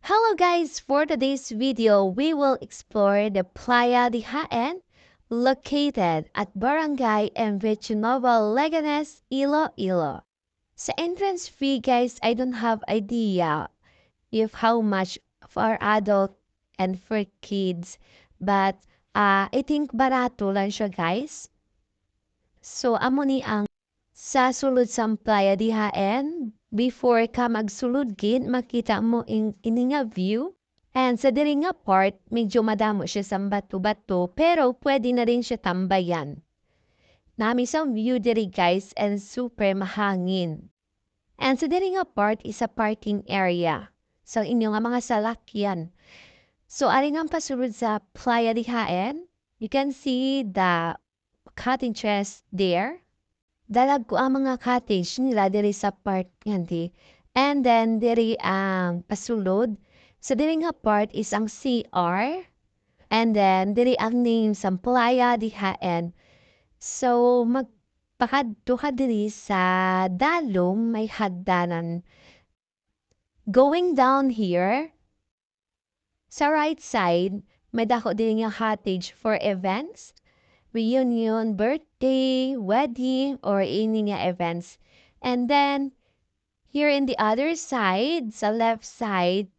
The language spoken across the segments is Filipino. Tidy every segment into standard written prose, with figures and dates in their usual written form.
Hello guys! For today's video, we will explore the Playa de Jaén, located at Barangay Enrique Nova, Leganes, Iloilo. Sa entrance fee guys, I don't have idea if how much for adult and for kids. But I think barato lang siya guys. So amo ni ang sa sulod sa Playa de Jaén, before ka magsulod gid, makita mo ini nga view. And sa diri nga part, medyo madamo siya sa bato-bato, pero pwede na rin siya tambayan. Nami sa view diri guys, and super mahangin. And sa diri nga part is a parking area. So inyo nga mga salakyan. So ari nga pasulod sa Playa de Jaén, you can see the cottages there. Dalag ko ang mga cottage nila diri sa part yan di. And then diri ang pasulod. Sa diri nga part is ang CR. And then diri ang name sa Playa de Jaén. So magpakadto ka diri sa dalom may hagdanan. Going down here, sa right side, may dako diri nga cottage for events, reunion, birthday, wedding, or any nga events. And then, here in the other side, sa left side,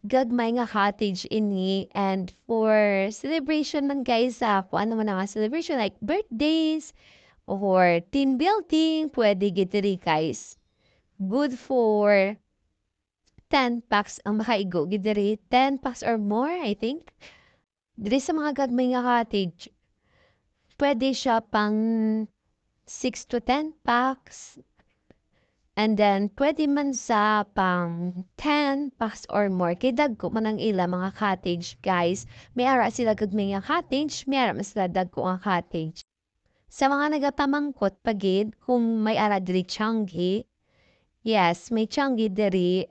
gagmay nga cottage ini. And for celebration ng guys, kung ano man ang celebration like birthdays, or team building, pwede gitiri guys. Good for 10 packs ang makaigo. Gitiri 10 packs or more, I think. Diri sa mga gagmay nga cottage, pwede siya pang 6 to 10 packs. And then, pwede man sa pang 10 packs or more. Kay dagko man ang ila mga cottage, guys. May ara sila gagmay nga cottage, may ara man sila dagko nga cottage. Sa mga nagatamangkot pagid, kung may ara diri Changi, yes, may Changi diri,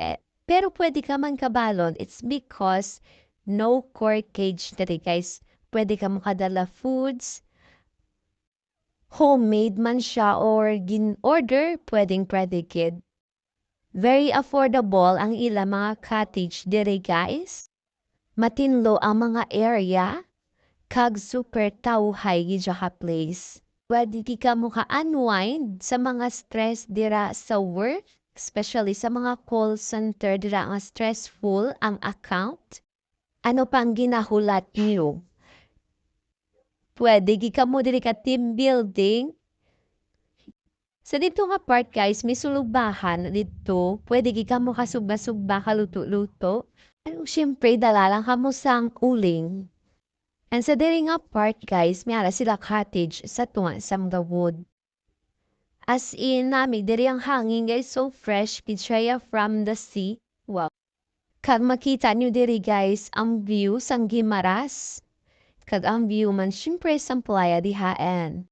pero pwede ka man kabalon. It's because no core cage diri, guys. Pwede ka makadala foods, homemade man siya or gin-order, pwede kid. Very affordable ang ila mga cottage dire guys. Matinlo ang mga area, kag super tawhay gidya ka place. Pwede di ka mo ka-unwind sa mga stress dira sa work, especially sa mga call center dira nga stressful ang account. Ano pang ginahulat niyo? Pwede gi ka mo diri ka team building. Sa dito nga part guys, may sulubahan dito. Pwede gi ka mo kasugba-sugba kaluto-luto. Ano syempre dalalang ka mo sang uling. And sa diri nga part guys, may ara sila cottage sa tunga sa mga wood. As in nami diri ang hangin guys, so fresh gid siya from the sea. Wow. Kag makita niyo diri guys ang view sang Gimaras. Kag ang view man syempre sa Playa de Jaén.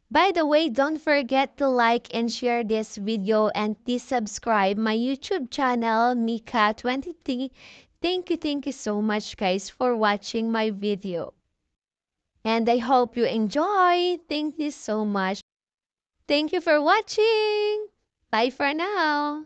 By the way, don't forget to like and share this video and please subscribe my YouTube channel, Mika23. Thank you so much guys for watching my video. And I hope you enjoy. Thank you so much. Thank you for watching. Bye for now.